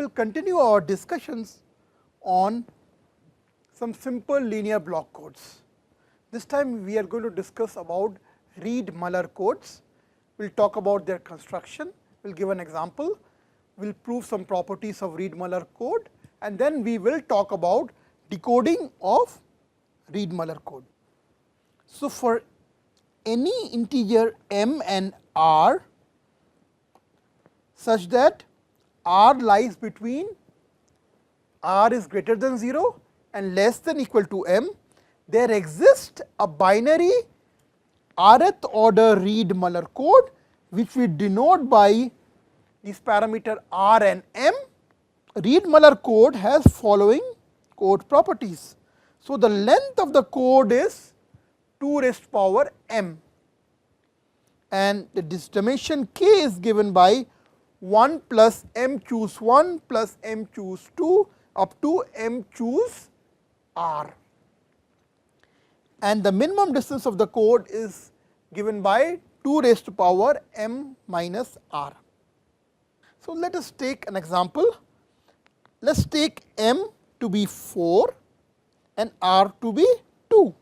will continue our discussions on some simple linear block codes. This time we are going to discuss about Reed-Muller codes. We will talk about their construction, we will give an example, we will prove some properties of Reed-Muller code, and then we will talk about decoding of Reed-Muller code. So, for any integer m and r such that r lies between r is greater than 0 and less than equal to m, there exists a binary rth order Reed-Muller code, which we denote by these parameter r and m. Reed-Muller code has following code properties. So, the length of the code is 2 raised to power m, and this dimension k is given by 1 plus m choose 1 plus m choose 2 up to m choose r, and the minimum distance of the code is given by 2 raised to power m minus r. So, let us take an example. Let us take m to be 4 and r to be 2.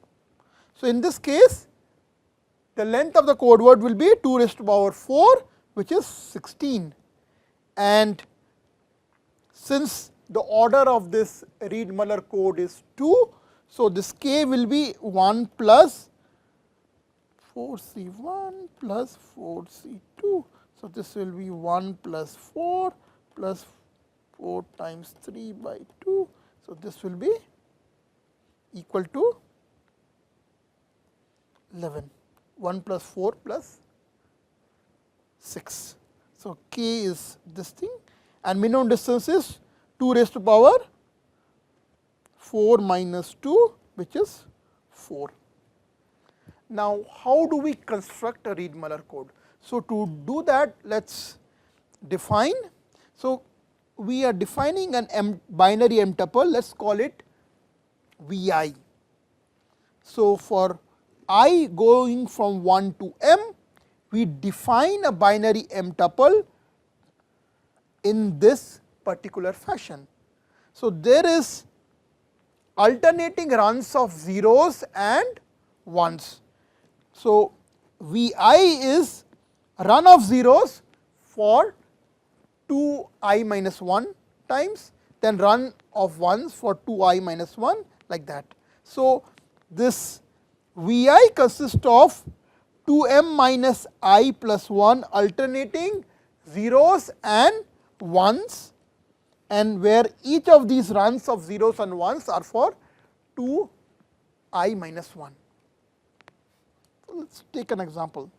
So, in this case the length of the code word will be 2 raised to power 4, which is 16, and since the order of this Reed-Muller code is 2, so this k will be 1 plus 4c1 plus 4c2. So, this will be 1 plus 4 plus 4 times 3 by 2. So, this will be equal to 11, 1 plus 4 plus 6. So, k is this thing, and minimum distance is 2 raised to power 4 minus 2, which is 4. Now, how do we construct a Reed-Muller code? So, to do that, let us define. So, we are defining an binary m tuple, let us call it Vi. So, for I going from 1 to m, we define a binary m tuple in this particular fashion. So, there is alternating runs of zeros and ones. So, Vi is run of zeros for 2i minus 1 times, then run of ones for 2i minus 1, like that. So, this Vi consists of 2m minus I plus 1 alternating zeros and ones, and where each of these runs of zeros and ones are for 2i minus 1. So, let us take an example.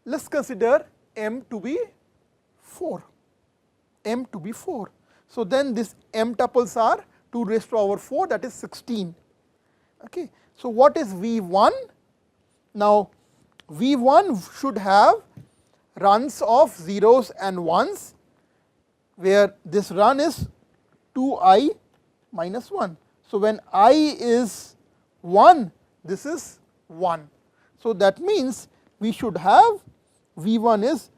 Let us consider m to be 4, m to be 4. So, then this m tuples are 2 raised to power 4, that is 16. Okay. So, what is V1? Now, V1 should have runs of zeros and ones, where this run is 2i minus 1. So, when I is 1, this is 1. So, that means we should have V1 is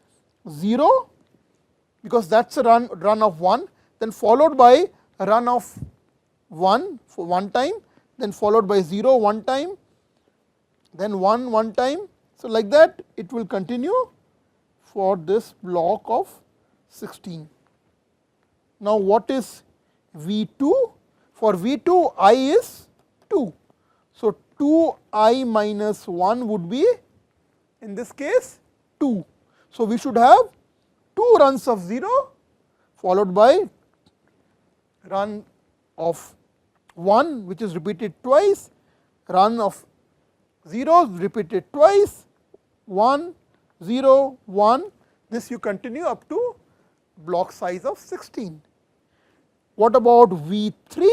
0, because that is a run of 1, then followed by a run of 1 for one time, then followed by 0 one time, then 1 one time. So, like that it will continue for this block of 16. Now, what is V2? For V2, I is 2. So, 2i minus 1 would be in this case 2. So, we should have 2 runs of 0 followed by run of 1, which is repeated twice, run of zeros repeated twice, 1, 0, 1. This you continue up to block size of 16. What about V3?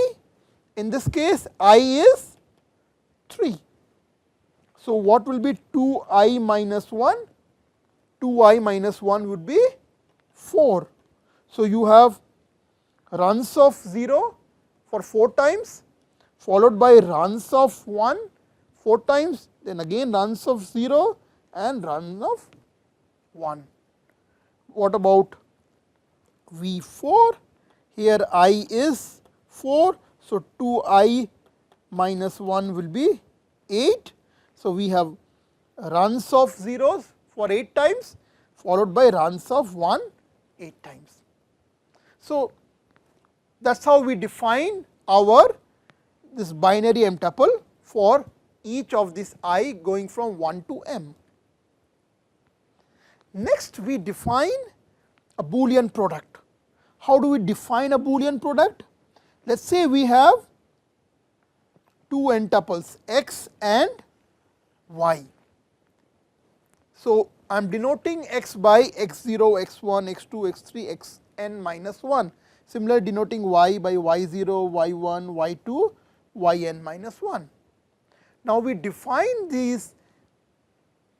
In this case, I is 3. So, what will be 2i minus 1? 2i minus 1 would be 4. So, you have runs of 0 for 4 times, followed by runs of 1 4 times, then again runs of 0 and runs of 1. What about V4, here I is 4. So, 2I minus 1 will be 8. So, we have runs of zeros for 8 times followed by runs of 1 8 times. So, that is how we define our this binary m tuple for each of this I going from 1 to m. Next, we define a Boolean product. How do we define a Boolean product? Let us say we have two n tuples x and y. So, I am denoting x by x0, x1, x2, x3, xn minus 1. Similarly, denoting y by y0, y1, y2, yn minus 1. Now, we define these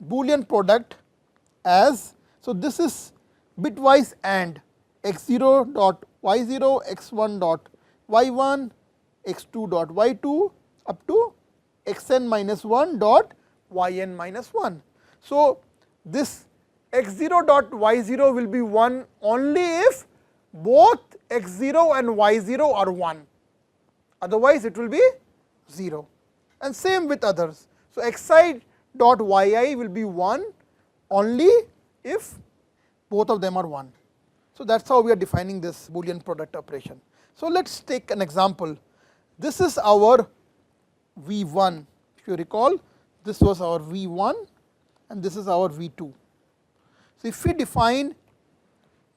Boolean product as, so this is bitwise AND x0 dot y0, x1 dot y1, x2 dot y2 up to xn minus 1 dot yn minus 1. So, this x0 dot y0 will be 1 only if both x0 and y0 are 1, otherwise it will be 0, and same with others. So, xi dot yi will be 1 only if both of them are 1. So, that is how we are defining this Boolean product operation. So, let us take an example. This is our V1, if you recall, this was our V1 and this is our V2. So, if we define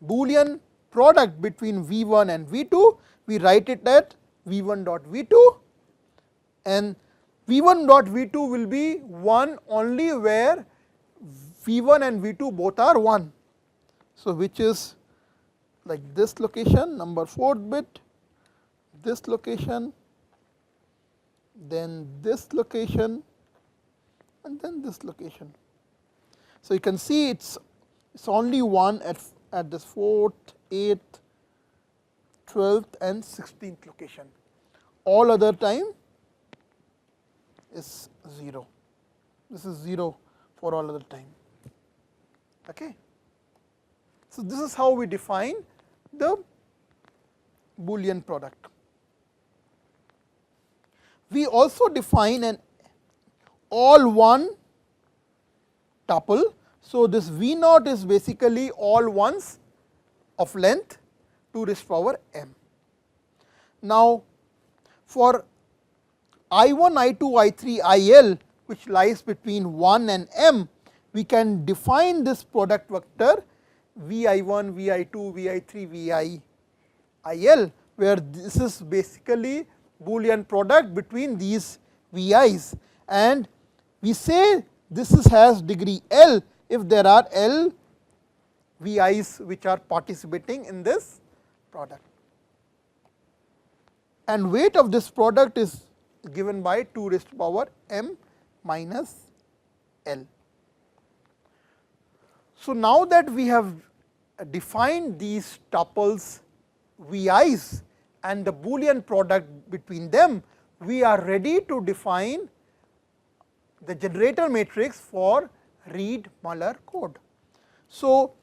Boolean product between V1 and V2, we write it at V1 dot V2, and V1 dot V2 will be 1 only where V1 and V2 both are 1. So, which is like this location, number 4th bit, this location, then this location, and then this location. So, you can see it's only 1 at this 4th, 8th, 12th and 16th location. All other time is 0. This is 0 for all other time. Okay. So, this is how we define the Boolean product. We also define an all 1 tuple. So, this V naught is basically all ones of length 2 raised to power m. Now, for I1, I2, I3, IL which lies between 1 and m, we can define this product vector Vi1, Vi2, Vi3, VIL, where this is basically Boolean product between these Vi's, and we say this has degree L if there are L Vi's which are participating in this product, and weight of this product is given by 2 raised to power m minus L. So, now that we have defined these tuples Vi's and the Boolean product between them, we are ready to define the generator matrix for Reed Muller code. So,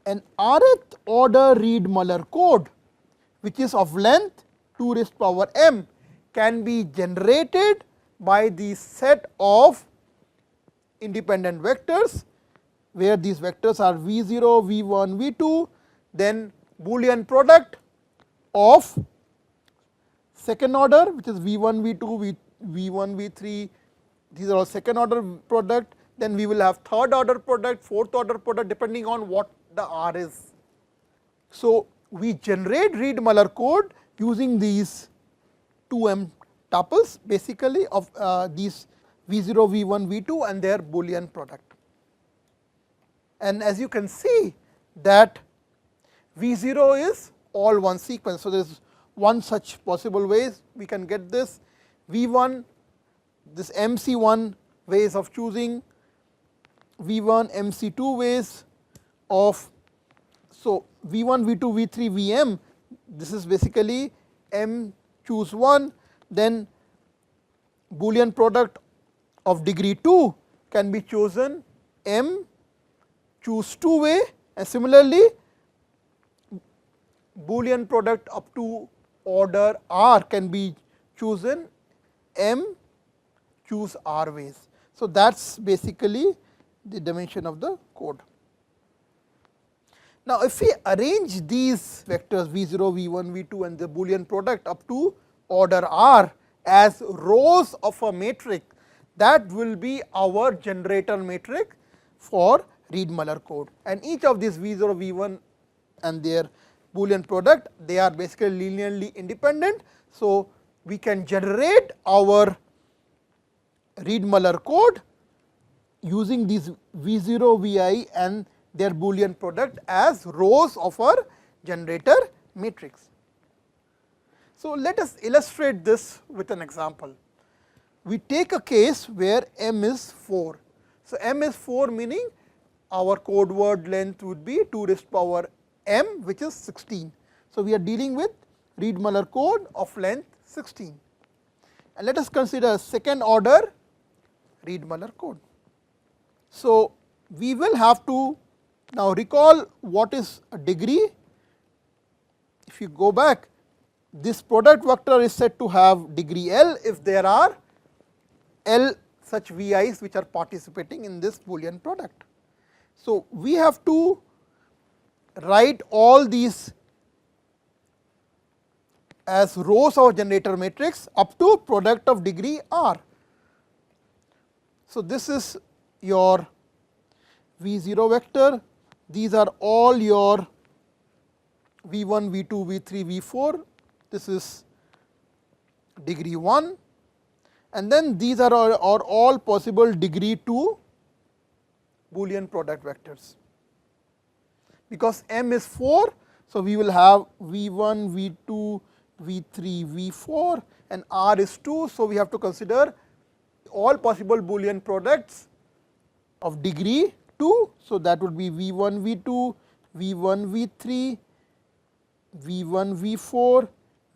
an rth order Reed Muller code which is of length 2 raised to power m can be generated by the set of independent vectors, where these vectors are V0, V1, V2, then Boolean product of second order which is V1, V2, V1, V3, these are all second order product, then we will have third order product, fourth order product depending on what the R is. So, we generate Reed Muller code using these 2m tuples basically of these V0, V1, V2 and their Boolean product. And as you can see that V0 is all one sequence. So, there is one such possible ways we can get this V1, this MC1 ways of choosing, V1, MC2 ways of, so V1, V2, V3, Vm, this is basically m choose 1, then Boolean product of degree 2 can be chosen m choose 2 way, and similarly Boolean product up to order R can be chosen M choose R ways. So, that is basically the dimension of the code. Now, if we arrange these vectors V0, V1, V2 and the Boolean product up to order R as rows of a matrix, that will be our generator matrix for Reed Muller code, and each of these V0, V1 and their Boolean product, they are basically linearly independent. So, we can generate our Reed Muller code using these V0, Vi and their Boolean product as rows of our generator matrix. So, let us illustrate this with an example. We take a case where M is 4. So, M is 4 meaning our code word length would be 2 raised to power M, which is 16. So, we are dealing with Reed Muller code of length 16, and let us consider second order Reed Muller code. So, we will have to now recall what is a degree. If you go back, this product vector is said to have degree L if there are L such Vi's which are participating in this Boolean product. So, we have to write all these as rows of generator matrix up to product of degree R. So, this is your V0 vector, these are all your V1, V2, V3, V4, this is degree 1, and then these are all possible degree 2 Boolean product vectors. Because M is 4, so we will have V1, V2, V3, V4 and R is 2. So, we have to consider all possible Boolean products of degree 2. So, that would be V1, V2, V1, V3, V1, V4,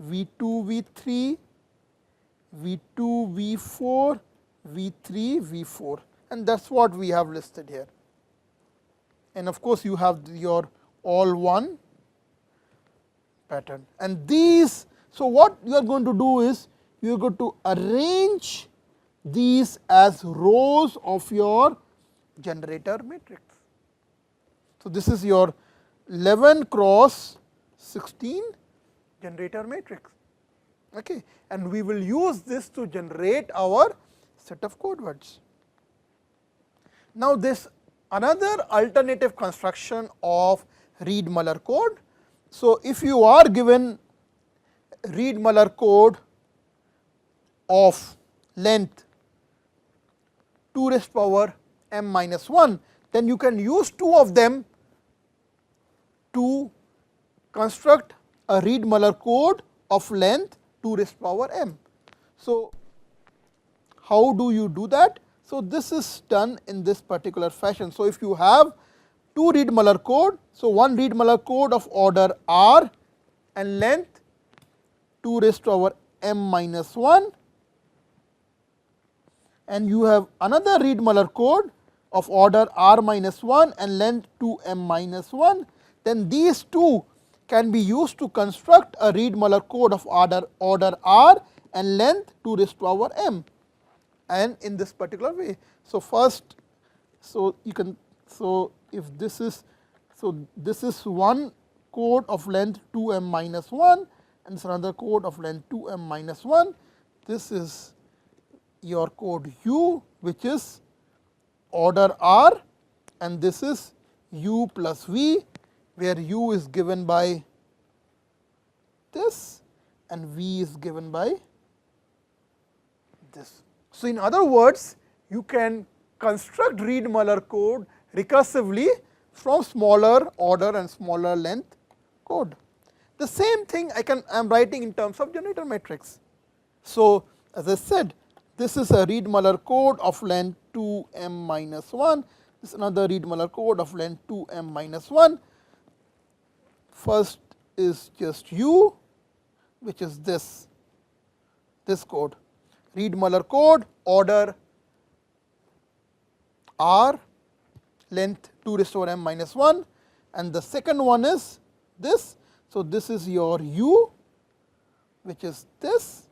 V2, V3, V2, V4, V3, V4, and that is what we have listed here. And of course, you have your all one pattern, and these. So, what you are going to do is you are going to arrange these as rows of your generator matrix. So, this is your 11 cross 16 generator matrix, okay, and we will use this to generate our set of code words. Now, this another alternative construction of Reed Muller code. So, if you are given Reed Muller code of length 2 raised to power m minus 1, then you can use two of them to construct a Reed Muller code of length 2 raised to power m. So, how do you do that? So, this is done in this particular fashion. So, if you have two Reed Muller code, so one Reed Muller code of order R and length 2 raised to power m minus 1, and you have another Reed Muller code of order R minus 1 and length 2 m minus 1, then these two can be used to construct a Reed Muller code of order R and length 2 raised to power m, and in this particular way. So, first, so you can, so if this is, so this is one code of length 2 m minus 1 and this another code of length 2 m minus 1. This is your code U, which is order R, and this is U plus V, where U is given by this and V is given by this. So, in other words, you can construct Reed Muller code recursively from smaller order and smaller length code. The same thing I am writing in terms of generator matrix. So, as I said, this is a Reed Muller code of length 2 m minus 1, this is another Reed Muller code of length 2 m minus 1. First is just U, which is this code, Reed Muller code order R length 2 raised to power m minus 1, and the second one is this. So, this is your u, which is this,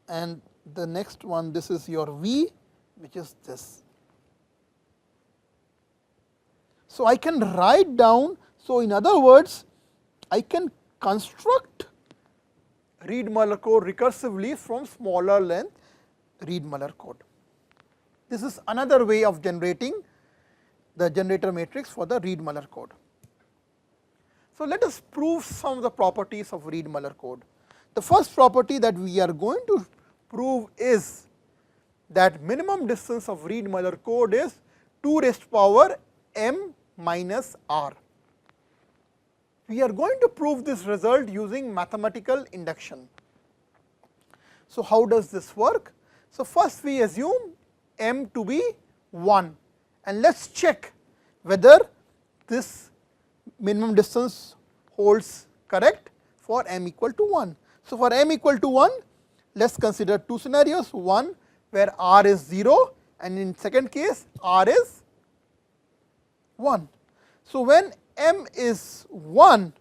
and the next one, this is your v, which is this. So, I can write down, so in other words, I can construct Reed-Muller code recursively from smaller length Reed-Muller code. This is another way of generating the generator matrix for the Reed-Muller code. So, let us prove some of the properties of Reed-Muller code. The first property that we are going to prove is that minimum distance of Reed-Muller code is 2 raised to power m minus r. We are going to prove this result using mathematical induction. So, how does this work? So, first we assume m to be 1, and let us check whether this minimum distance holds correct for m equal to 1. So, for m equal to 1, let us consider two scenarios, one where r is 0 and in second case r is 1. So, when m is 1,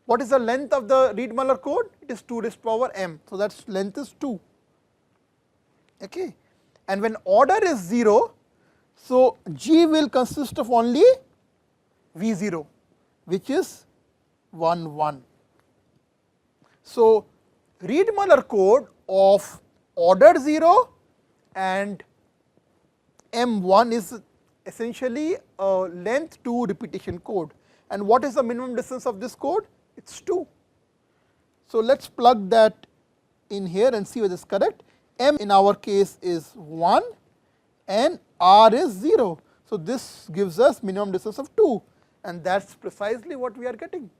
what is the length of the Reed-Muller code? It is 2 raised to power m. So, that length is 2. Okay. And when order is 0, so G will consist of only V0, which is 1 1. So, Reed-Muller code of order 0 and M1 is essentially a length 2 repetition code. And what is the minimum distance of this code? It is 2. So, let us plug that in here and see whether it is correct. M in our case is 1 and R is 0. So, this gives us minimum distance of 2, and that is precisely what we are getting.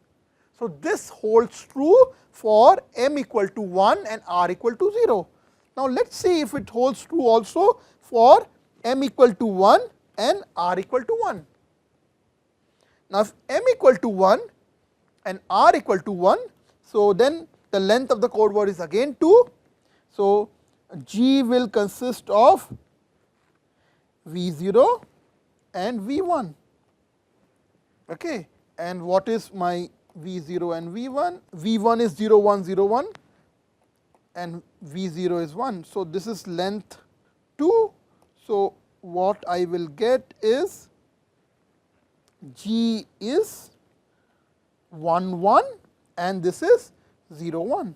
So, this holds true for m equal to 1 and r equal to 0. Now, let us see if it holds true also for m equal to 1 and r equal to 1. Now, if m equal to 1 and r equal to 1, so then the length of the code word is again 2. So, G will consist of V0 and V1. Okay. And what is my V0 and V1? V1 is 0 1 0 1 and V0 is 1. So, this is length 2. So, what I will get is G is 1 1 and this is 0 1.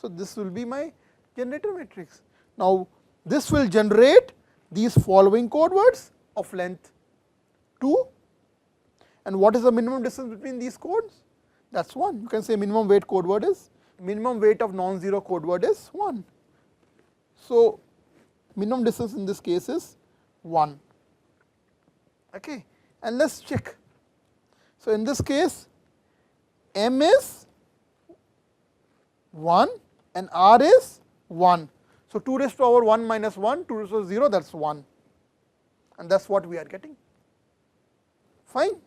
So, this will be my generator matrix. Now, this will generate these following code words of length 2, and what is the minimum distance between these codes? That is 1. You can say minimum weight code word is, minimum weight of non-zero code word is 1. So, minimum distance in this case is 1. Okay. And let us check. So, in this case m is 1 and r is 1. So, 2 raised to power 1 minus 1, 2 raised to power 0, that is 1, and that is what we are getting. Fine.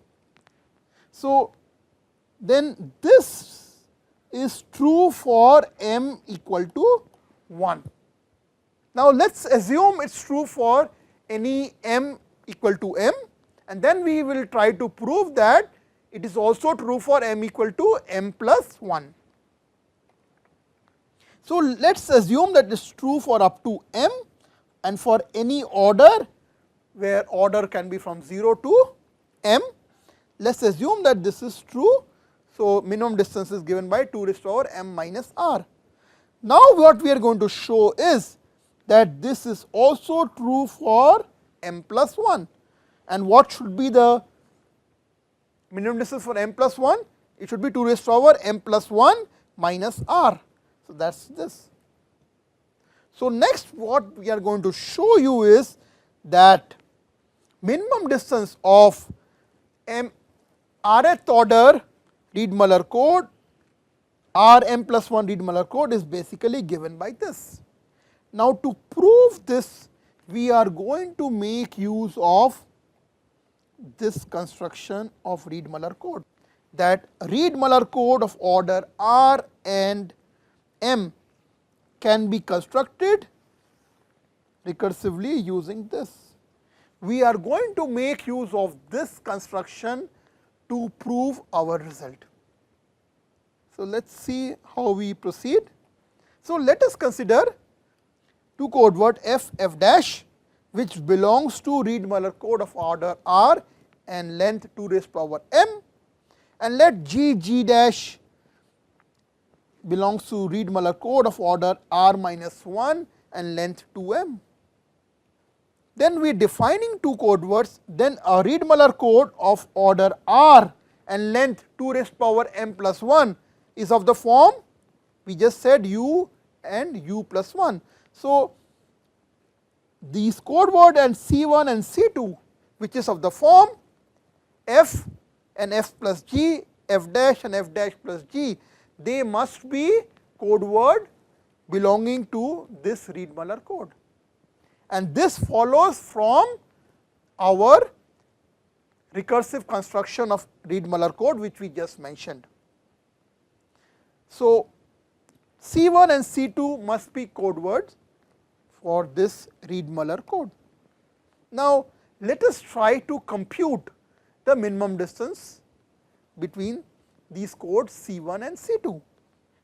So, then this is true for m equal to 1. Now, let us assume it is true for any m equal to m, and then we will try to prove that it is also true for m equal to m plus 1. So, let us assume that it is true for up to m and for any order where order can be from 0 to m. Let us assume that this is true. So, minimum distance is given by 2 raised to power m minus r. Now, what we are going to show is that this is also true for m plus 1, and what should be the minimum distance for m plus 1? It should be 2 raised to power m plus 1 minus r. So, that is this. So, next what we are going to show you is that minimum distance of rth order Reed-Muller code, Rm plus 1 Reed-Muller code is basically given by this. Now, to prove this, we are going to make use of this construction of Reed-Muller code, that Reed-Muller code of order R and M can be constructed recursively using this. We are going to make use of this construction to prove our result. So, let us see how we proceed. So, let us consider two code word f dash, which belongs to Reed-Muller code of order r and length 2 raised to power m, and let g dash belongs to Reed-Muller code of order r minus 1 and length 2m. Then we are defining two code words, then a Reed-Muller code of order r and length 2 raised to power m plus 1 is of the form we just said u and u plus 1. So, these code word and C1 and C2, which is of the form f and f plus g, f dash and f dash plus g, they must be code word belonging to this Reed-Muller code, and this follows from our recursive construction of Reed-Muller code, which we just mentioned. So, C1 and C2 must be code words for this Reed-Muller code. Now, let us try to compute the minimum distance between these codes C1 and C2,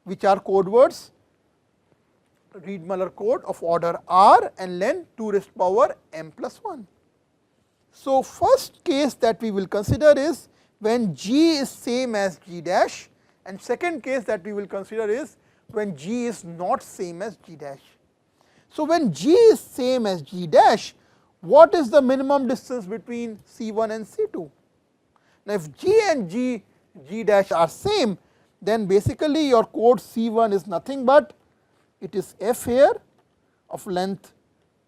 which are code words Reed-Muller code of order r and length 2 raised to power m plus 1. So, first case that we will consider is when g is same as g dash, and second case that we will consider is when g is not same as g dash. So, when g is same as g dash, what is the minimum distance between C1 and C2? Now, if g and g dash are same, then basically your code C1 is nothing but it is f here of length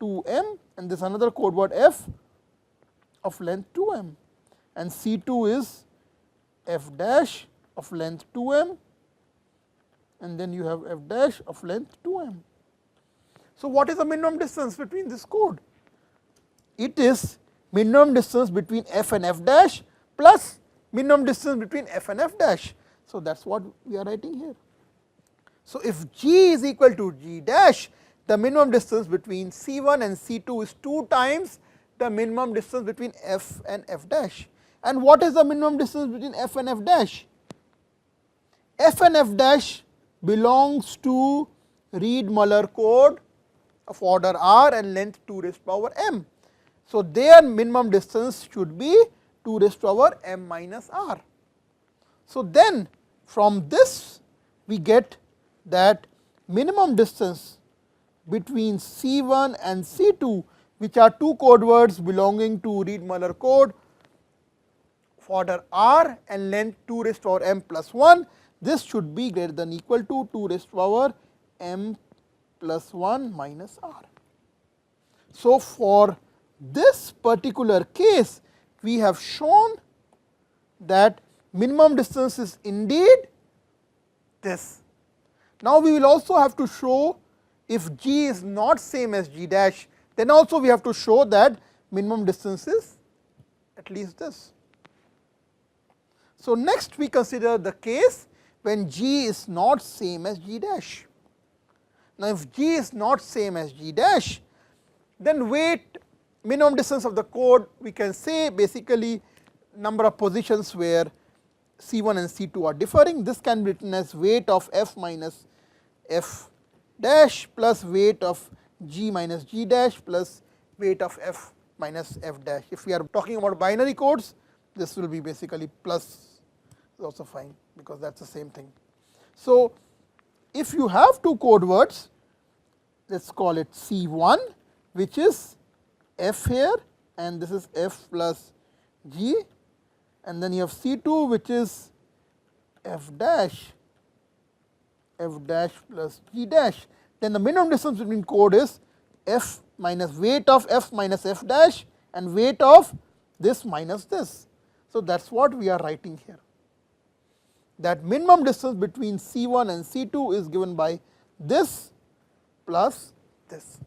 2m, and this another code word f of length 2m, and C2 is f dash of length 2m, and then you have f dash of length 2m. So, what is the minimum distance between this code? It is minimum distance between f and f dash plus minimum distance between f and f dash. So, that is what we are writing here. So, if g is equal to g dash, the minimum distance between C1 and C2 is 2 times the minimum distance between f and f dash. And what is the minimum distance between f and f dash? F and f dash belongs to Reed-Muller code of order r and length 2 raised to power m. So, their minimum distance should be 2 raised to power m minus r. So, then from this we get that minimum distance between C1 and C2, which are two code words belonging to Reed-Muller code of order r and length 2 raised to power m plus 1, this should be greater than equal to 2 raised to power m plus 1 minus r. So, for this particular case, we have shown that minimum distance is indeed this. Now, we will also have to show if g is not same as g dash, then also we have to show that minimum distance is at least this. So, next we consider the case when g is not same as g dash. Now, if g is not same as g dash, then weight minimum distance of the code we can say basically number of positions where C1 and C2 are differing. This can be written as weight of f minus f dash plus weight of g minus g dash plus weight of f minus f dash. If we are talking about binary codes, this will be basically plus is also fine, because that is the same thing. So, if you have two code words, let us call it C1, which is f here, and this is f plus g, and then you have C2, which is f dash plus g dash, then the minimum distance between code is f minus weight of f minus f dash and weight of this minus this. So, that is what we are writing here, that minimum distance between C1 and C2 is given by this plus this.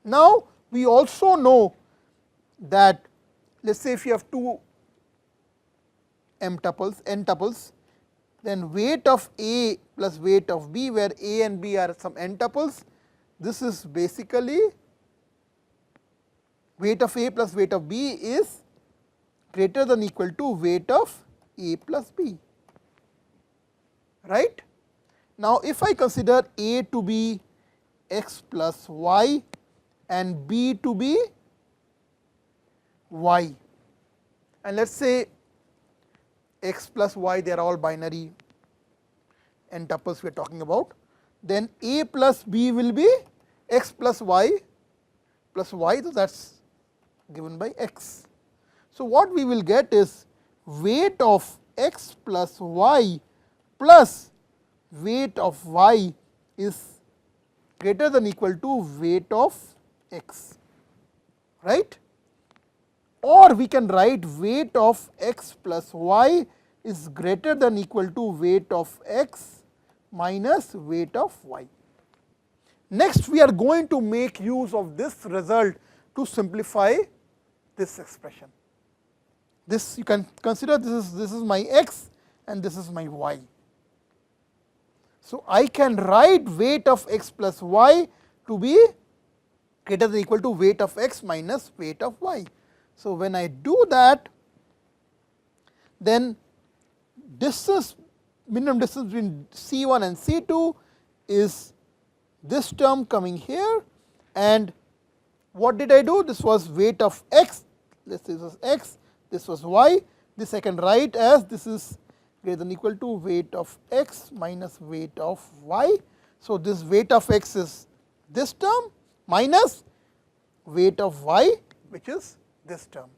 Now, we also know that let us say if you have two n tuples, then weight of A plus weight of B, where A and B are some n tuples, this is basically weight of A plus weight of B is greater than equal to weight of A plus B, right. Now, if I consider A to be x plus y and B to be y, and let us say x plus y, they are all binary n tuples we are talking about, then A plus B will be x plus y, so that is given by x. So, what we will get is weight of x plus y plus weight of y is greater than equal to weight of x, right. Or we can write weight of x plus y is greater than equal to weight of x minus weight of y. Next, we are going to make use of this result to simplify this expression. This you can consider this is my x and this is my y. So, I can write weight of x plus y to be greater than equal to weight of x minus weight of y. So, when I do that, then distance, minimum distance between C1 and C2 is this term coming here, and what did I do? This was weight of x, this was x, this was y, this I can write as this is greater than equal to weight of x minus weight of y. So, this weight of x is this term minus weight of y, which is this term,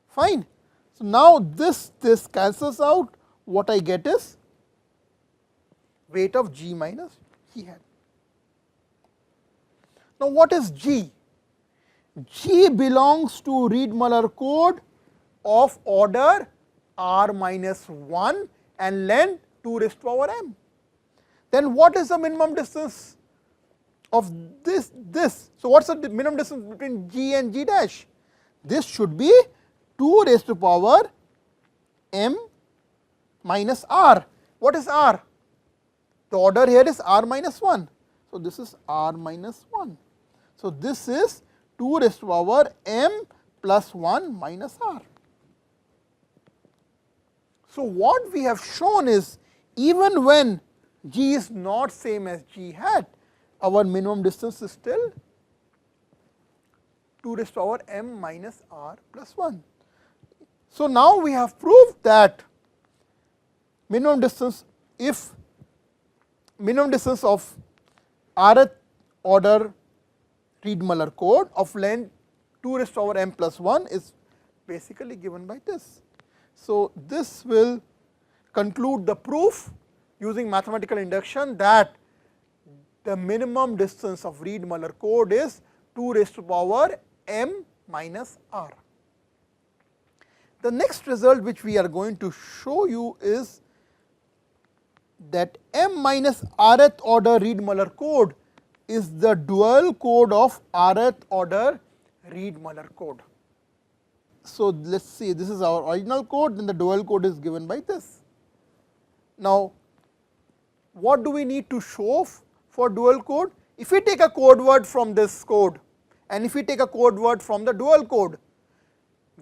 fine. So, now this cancels out, what I get is weight of g minus g hat. Now, what is g? G belongs to Reed-Muller code of order r minus 1 and length 2 raised to power m. Then what is the minimum distance of this? So, what is the minimum distance between g and g dash? This should be 2 raised to power m minus r. What is r? The order here is r minus 1. So, this is r minus 1. So, this is 2 raised to power m plus 1 minus r. So, what we have shown is even when g is not same as g hat, our minimum distance is still 2 raised to power m minus r plus 1. So, now we have proved that minimum distance, if minimum distance of rth order Reed-Muller code of length 2 raised to power m plus 1 is basically given by this. So, this will conclude the proof using mathematical induction that the minimum distance of Reed-Muller code is 2 raised to power m minus r. The next result which we are going to show you is that m minus rth order Reed-Muller code is the dual code of rth order Reed-Muller code. So, let us see, this is our original code, then the dual code is given by this. Now, what do we need to show for dual code? If we take a code word from this code and if we take a code word from the dual code,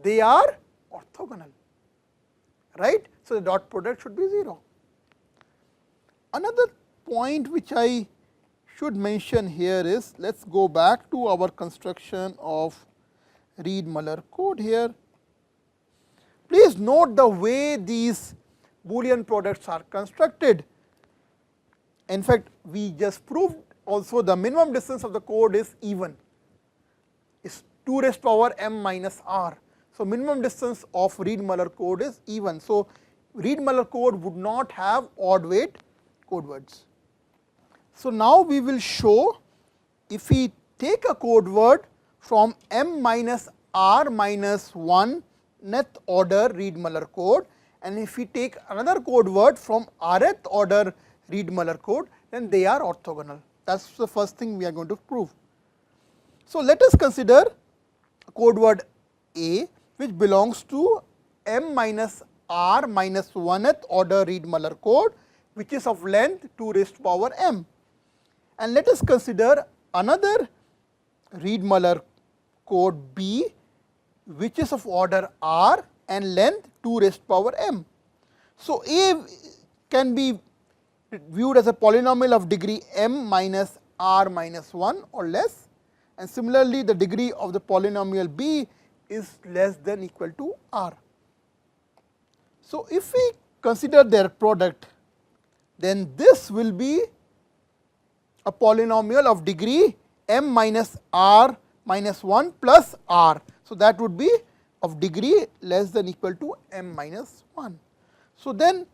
they are orthogonal, right. So, the dot product should be 0. Another point which I should mention here is, let us go back to our construction of Reed-Muller code here. Please note the way these Boolean products are constructed. In fact, we just proved also the minimum distance of the code is even, is 2 raised to power m minus r. So, minimum distance of Reed-Muller code is even. So, Reed-Muller code would not have odd weight code words. So, now we will show if we take a code word from m minus r minus 1 nth order Reed-Muller code, and if we take another code word from rth order Reed-Muller code, then they are orthogonal. That is the first thing we are going to prove. So, let us consider code word A, which belongs to m minus r minus 1th order Reed-Muller code, which is of length 2 raised to power m. And let us consider another Reed-Muller code B, which is of order r and length 2 raised to power m. So, A can be viewed as a polynomial of degree m minus r minus 1 or less, and similarly the degree of the polynomial b is less than equal to r. So, if we consider their product, then this will be a polynomial of degree m minus r minus 1 plus r. So, that would be of degree less than equal to m minus 1. So, then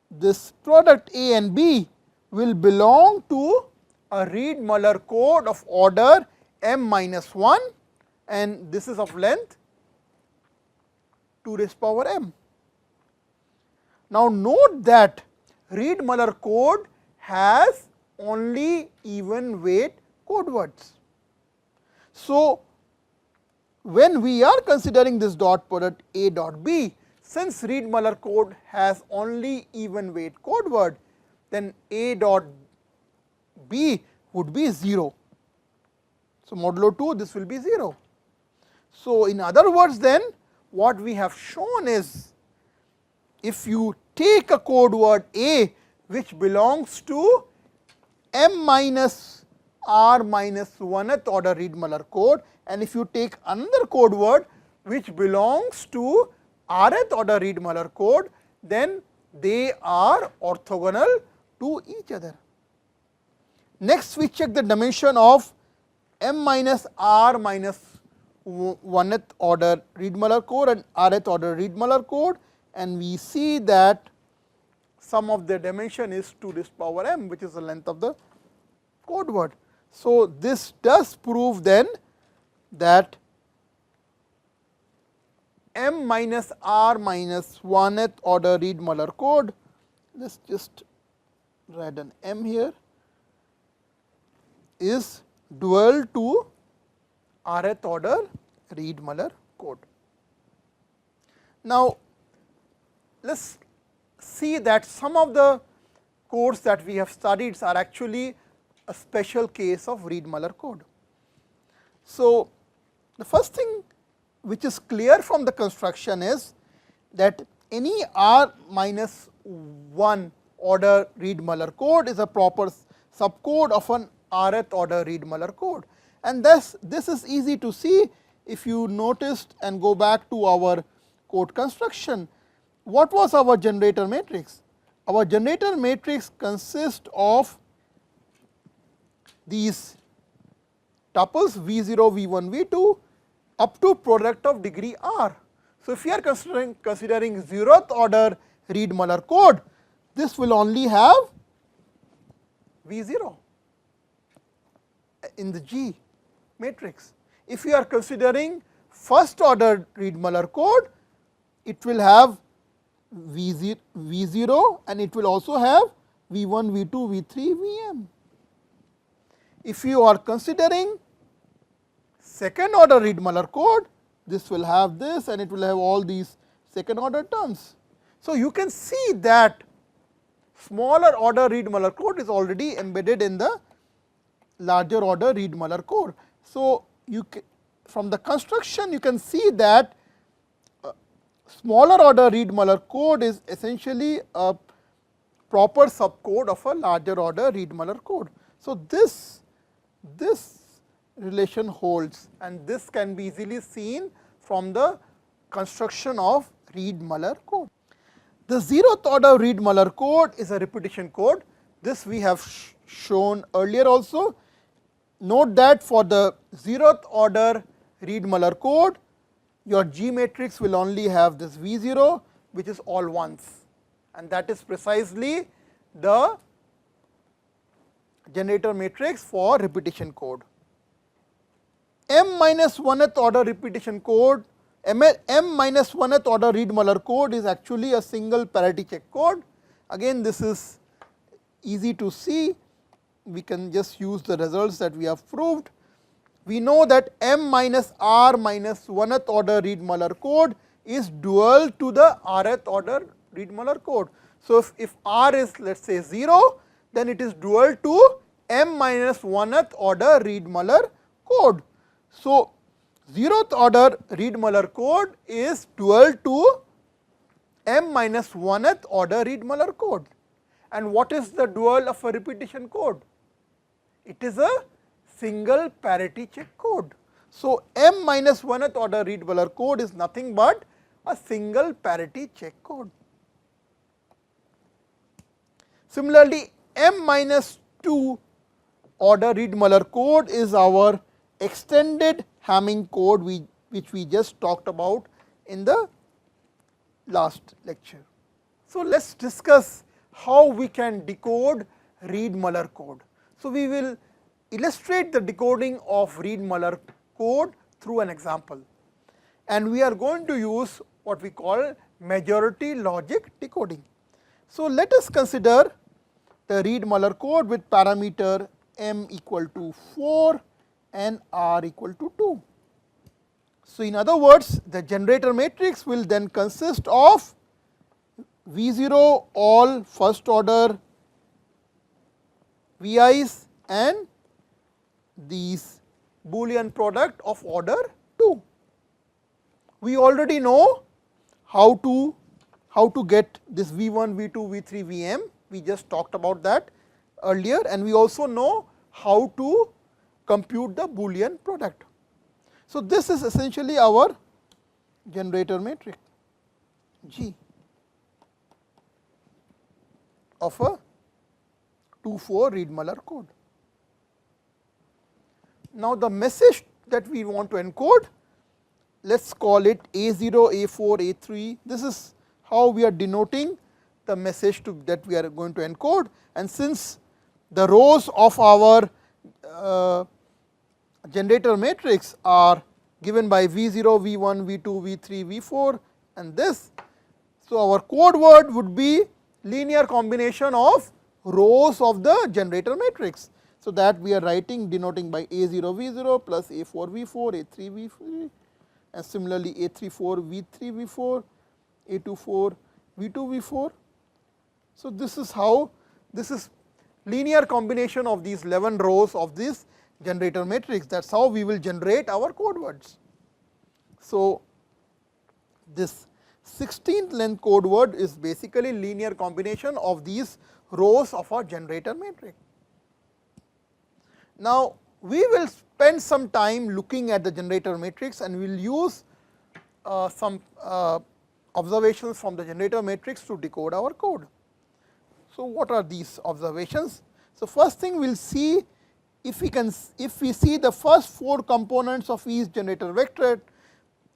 this product A and B will belong to a Reed-Muller code of order m minus 1, and this is of length 2 raised power m. Now, note that Reed-Muller code has only even weight code words. So, when we are considering this dot product A dot B, since Reed-Muller code has only even weight code word, then A dot B would be 0. So, modulo 2 this will be 0. So, in other words, then what we have shown is, if you take a code word A which belongs to m minus r minus 1th order Reed-Muller code, and if you take another code word which belongs to rth order Reed-Muller code, then they are orthogonal to each other. Next, we check the dimension of m minus r minus 1th order Reed-Muller code and rth order Reed-Muller code, and we see that sum of their dimension is 2 raised power m, which is the length of the code word. So, this does prove then that m minus r minus 1th order Reed-Muller code, let us just write an m here, is dual to rth order Reed-Muller code. Now, let us see that some of the codes that we have studied are actually a special case of Reed-Muller code. So, the first thing which is clear from the construction is that any r minus 1 order Reed-Muller code is a proper subcode of an rth order Reed-Muller code, and thus this is easy to see if you noticed and go back to our code construction. What was our generator matrix? Our generator matrix consists of these tuples V0, V1, V2 up to product of degree r. So, if we are considering 0th order Reed-Muller code, this will only have V0 in the G matrix. If we are considering first order Reed-Muller code, it will have V0 and it will also have V1, V2, V3, Vm. If you are considering second order Reed-Muller code, this will have this and it will have all these second order terms. So, you can see that smaller order Reed-Muller code is already embedded in the larger order Reed-Muller code. So, from the construction you can see that smaller order Reed-Muller code is essentially a proper subcode of a larger order Reed-Muller code. So, this relation holds, and this can be easily seen from the construction of Reed-Muller code. The 0th order Reed-Muller code is a repetition code. This we have shown earlier also. Note that for the 0th order Reed-Muller code, your G matrix will only have this V0, which is all ones, and that is precisely the generator matrix for repetition code. M minus 1th order repetition code, M minus 1th order Reed-Muller code is actually a single parity check code. Again, this is easy to see, we can just use the results that we have proved. We know that m minus r minus 1th order Reed-Muller code is dual to the rth order Reed-Muller code. So, if r is let us say 0, then it is dual to m minus 1th order Reed-Muller code. So, 0th order Reed-Muller code is dual to m minus 1th order Reed-Muller code, And what is the dual of a repetition code? It is a single parity check code. So, m minus 1th order read Muller code is nothing but a single parity check code. Similarly, m minus 2 order read Muller code is our extended Hamming code which we just talked about in the last lecture. So, let us discuss how we can decode read Muller code. So, we will illustrate the decoding of read Muller code through an example, and we are going to use what we call majority logic decoding. So, let us consider the read Muller code with parameter m equal to 4 and r equal to 2. So, in other words, the generator matrix will then consist of V0 all first order VI's and these Boolean product of order 2. We already know how to get this V1, V2, V3, Vm, we just talked about that earlier, and we also know how to compute the Boolean product. So, this is essentially our generator matrix G of a 2-4 read Muller code. Now, the message that we want to encode, let us call it A0, A4, A3. This is how we are denoting the message that we are going to encode, and since the rows of our generator matrix are given by V0, V1, V2, V3, V4 and this. So, our code word would be linear combination of rows of the generator matrix. So, that we are writing denoting by A0 V0 plus A4 V4, A3 V3 and similarly A34 V3 V4, A24 V2 V4. So, this is how this is linear combination of these 11 rows of this generator matrix, that is how we will generate our code words. So, this 16th length code word is basically linear combination of these rows of our generator matrix. Now, we will spend some time looking at the generator matrix and we will use some observations from the generator matrix to decode our code. So, what are these observations? So, first thing we will see if we see the first 4 components of each generator vector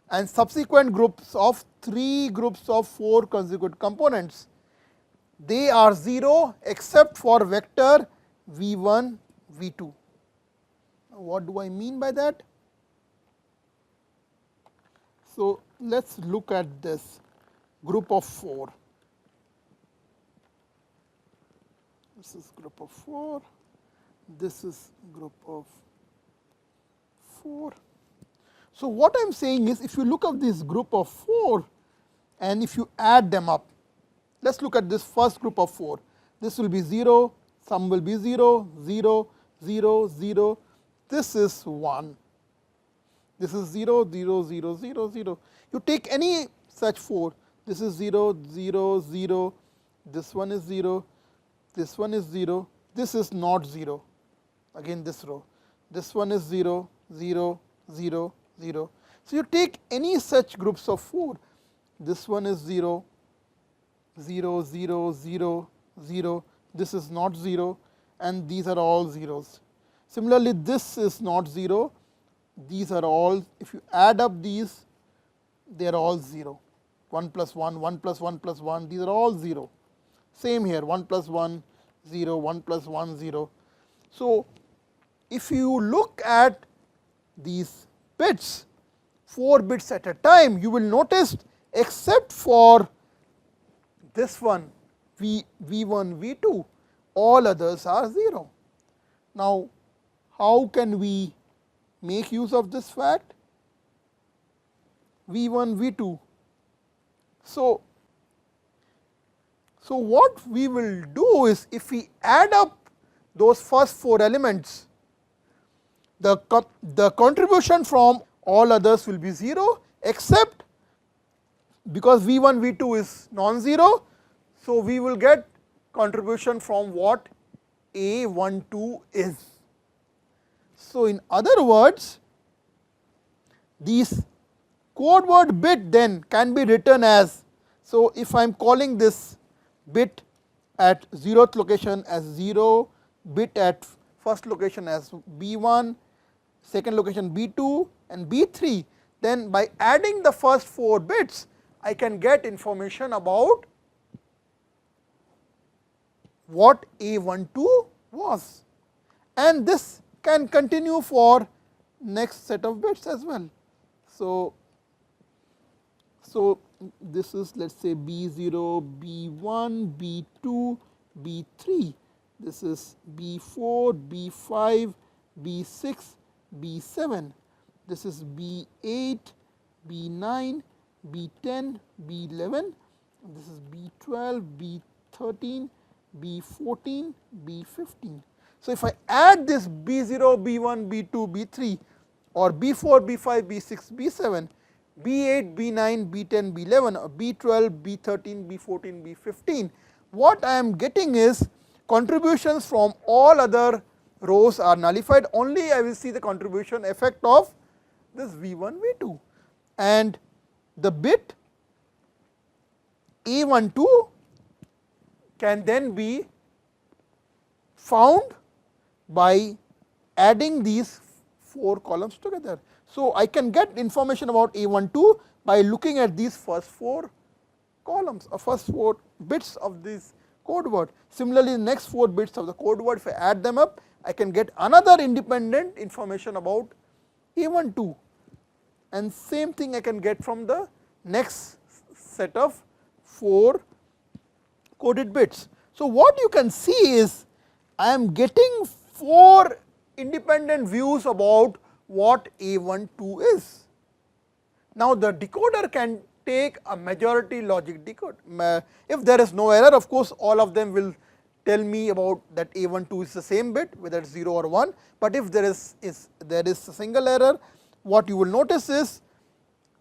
and subsequent groups of 3 groups of 4 consecutive components, they are 0 except for vector V1, V2. What do I mean by that? So, let us look at this group of 4. This is group of 4, this is group of 4. So, what I am saying is, if you look at this group of 4 and if you add them up, let us look at this first group of 4. This will be 0, some will be 0, 0, 0, 0, this is 1, this is 0, 0, 0, 0, 0. You take any such 4, this is 0, 0, 0, this one is 0, this one is 0, this is not 0, again this row, this one is 0, 0, 0, 0. So, you take any such groups of 4, this one is 0, 0, 0, 0, 0, this is not 0 and these are all zeros. Similarly, this is not 0, these are all, if you add up these, they are all 0, 1 plus 1, 1 plus 1 plus 1, these are all 0. Same here, 1 plus 1, 0, 1 plus 1, 0. So, if you look at these bits, 4 bits at a time, you will notice except for this one V1, V2, all others are 0. Now, how can we make use of this fact? V1, V2. So, what we will do is, if we add up those first 4 elements, the contribution from all others will be 0 except because V1, V2 is non-zero. So, we will get contribution from what A12 is. So, in other words, these code word bit then can be written as, so if I am calling this bit at 0th location as 0, bit at first location as B1, second location B2 and B3, then by adding the first 4 bits I can get information about what A12 was, and this can continue for next set of bits as well. So, this is let us say B0, B1, B2, B3, this is B4, B5, B6, B7, this is B8, B9, B10, B11, this is B12, B13, B14, B15. So, if I add this B0, B1, B2, B3 or B4, B5, B6, B7, B8, B9, B10, B11 or B12, B13, B14, B15, what I am getting is contributions from all other rows are nullified, only I will see the contribution effect of this V1, V2, and the bit A12 can then be found by adding these 4 columns together. So, I can get information about A12 by looking at these first 4 columns or first 4 bits of this code word. Similarly, the next 4 bits of the code word, if I add them up, I can get another independent information about A12, and same thing I can get from the next set of 4 coded bits. So, what you can see is I am getting 4 independent views about what A12 is. Now, the decoder can take a majority logic decode. If there is no error, of course, all of them will tell me about that A12 is the same bit, whether it is 0 or 1, but if there is a single error, what you will notice is,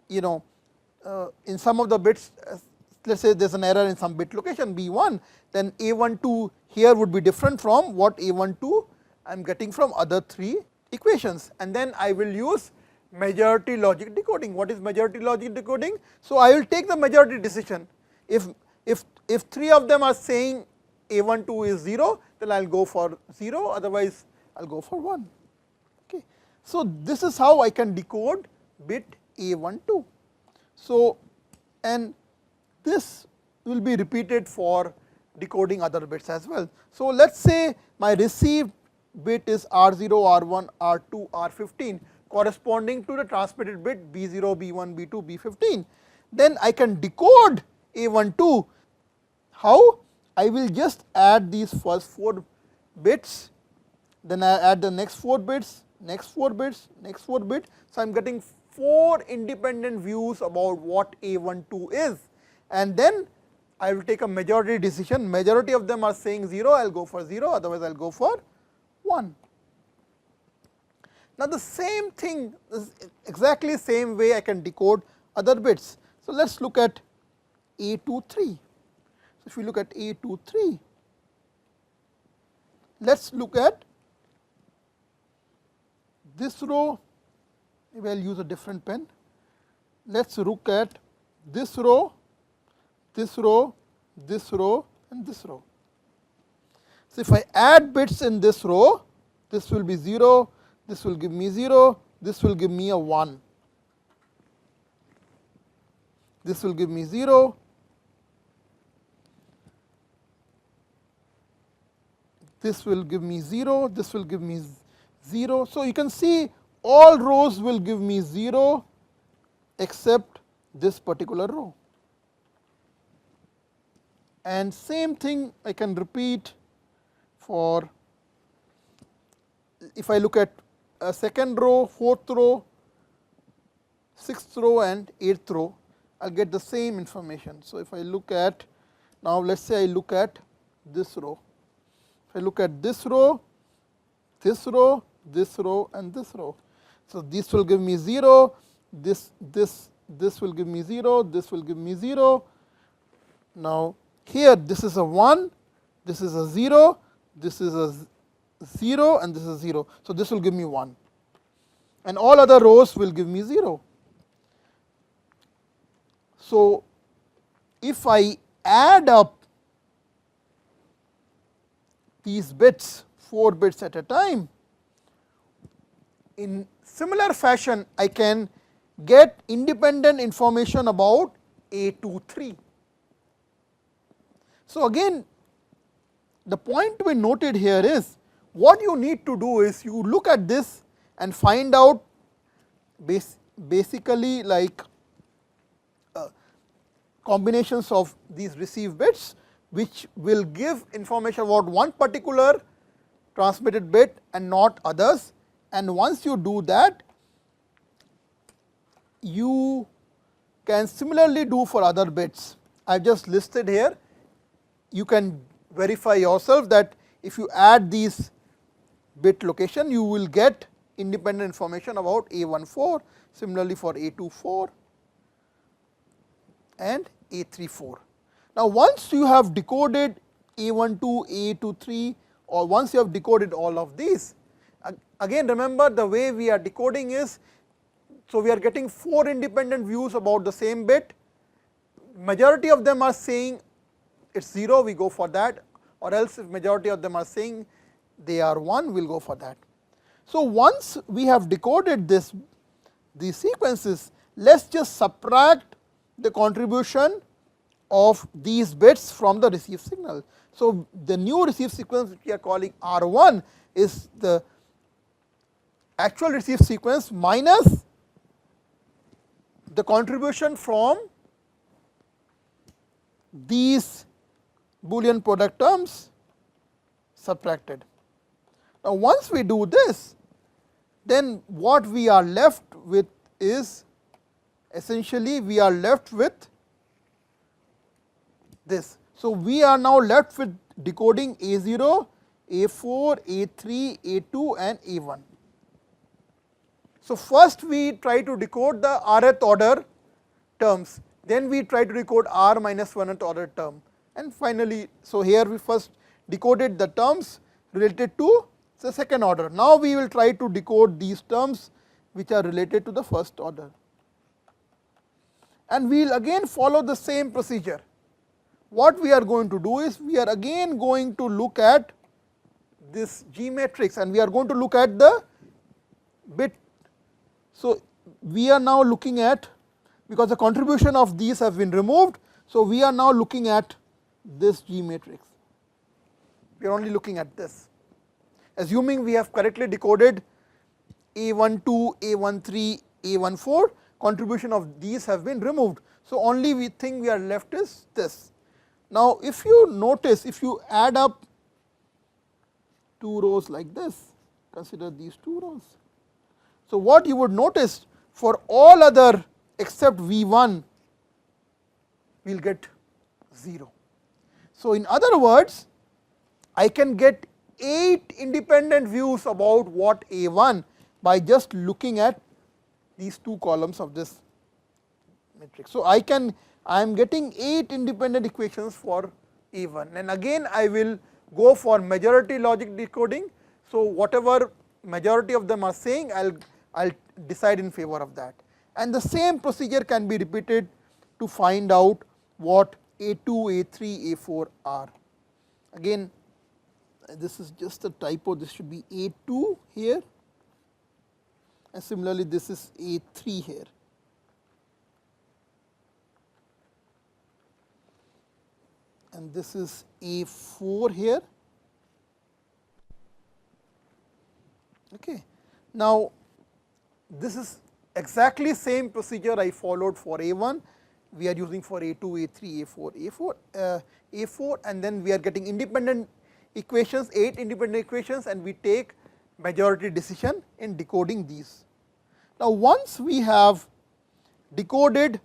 in some of the bits, let us say there is an error in some bit location B1, then A12 here would be different from what A12 I am getting from other 3 equations, and then I will use majority logic decoding. What is majority logic decoding? So, I will take the majority decision. If 3 of them are saying A12 is 0, then I will go for 0, otherwise I will go for 1. Okay. So, this is how I can decode bit A12. So, and this will be repeated for decoding other bits as well. So, let us say my received bit is R0, R1, R2, R15 corresponding to the transmitted bit B0, B1, B2, B15. Then I can decode A12. How? I will just add these first 4 bits, then I add the next 4 bits, next 4 bits, next 4 bits. So, I am getting 4 independent views about what A12 is, and then I will take a majority decision. Majority of them are saying 0, I will go for 0, otherwise I will go for 1. Now, the same thing is exactly same way I can decode other bits. So, let us look at A23. So, if we look at A23, let us look at this row, maybe I will use a different pen. Let us look at this row, this row, this row and this row. So, if I add bits in this row, this will be 0, this will give me 0, this will give me a 1, this will give me 0, this will give me 0, this will give me 0. So, you can see all rows will give me 0 except this particular row, and same thing I can repeat for, if I look at a second row, 4th row, 6th row and 8th row, I will get the same information. So, if I look at, now let us say I look at this row, if I look at this row, this row, this row and this row. So, this will give me 0, this will give me 0, this will give me 0. Now, here this is a 1, this is a 0, this is a 0 and this is 0. So, this will give me 1 and all other rows will give me 0. So, if I add up these bits 4 bits at a time, in similar fashion I can get independent information about A23. So, again the point to be noted here is what you need to do is you look at this and find out basically like combinations of these received bits which will give information about one particular transmitted bit and not others, and once you do that you can similarly do for other bits. I have just listed here, you can verify yourself that if you add these bit location you will get independent information about A14, similarly for A24 and A34. Now, once you have decoded A12, A23 or once you have decoded all of these, again remember the way we are decoding is, so we are getting 4 independent views about the same bit, majority of them are saying it is 0, we go for that, or else if majority of them are saying they are 1, we will go for that. So, once we have decoded these sequences, let us just subtract the contribution of these bits from the received signal. So, the new received sequence which we are calling R1 is the actual received sequence minus the contribution from these Boolean product terms subtracted. Now, once we do this, then what we are left with is essentially we are left with this. So, we are now left with decoding A0, A4, A3, A2 and A1. So, first we try to decode the rth order terms, then we try to decode r minus 1th order term, and finally, so here we first decoded the terms related to the second order. Now, we will try to decode these terms which are related to the first order, and we will again follow the same procedure. What we are going to do is we are again going to look at this G matrix and we are going to look at the bit. So, we are now looking at, because the contribution of these have been removed, so we are now looking at this G matrix, we are only looking at this, assuming we have correctly decoded A12, A13, A14, contribution of these have been removed. So, only we think we are left is this. Now, if you notice, if you add up 2 rows like this, consider these 2 rows. So, what you would notice for all other except V1 we will get 0. So, in other words, I can get 8 independent views about what A1 by just looking at these 2 columns of this matrix. So, I am getting 8 independent equations for A1, and again I will go for majority logic decoding. So, whatever majority of them are saying, I will decide in favor of that, and the same procedure can be repeated to find out what A2, A3, A4 are. Again, this is just a typo, this should be A2 here, and similarly this is A3 here. And this is A4 here. Okay. Now, this is exactly same procedure I followed for A1, we are using for A2, A3, A4, A4 and then we are getting independent equations, 8 independent equations, and we take majority decision in decoding these. Now, once we have decoded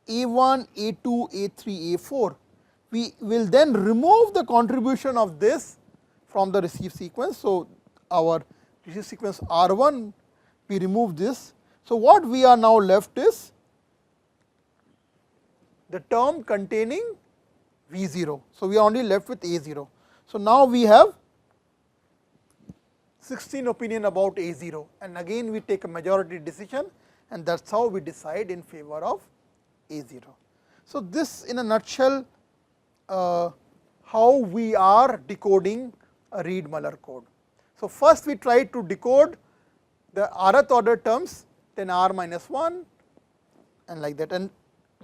A1, A2, A3, A4, we will then remove the contribution of this from the receive sequence. So, our receive sequence R1, we remove this. So, what we are now left is the term containing V0. So, we are only left with A0. So, now we have 16 opinion about A0, and again we take a majority decision, and that is how we decide in favor of A0. So, this in a nutshell how we are decoding a Reed-Muller code. So, first we try to decode the rth order terms, then r minus 1 and like that, and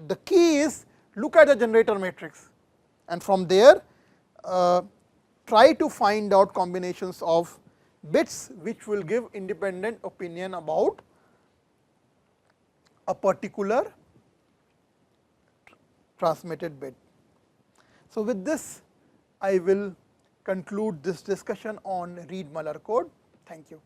the key is look at the generator matrix, and from there try to find out combinations of bits which will give independent opinion about a particular transmitted bit. So, with this I will conclude this discussion on Reed-Muller code. Thank you.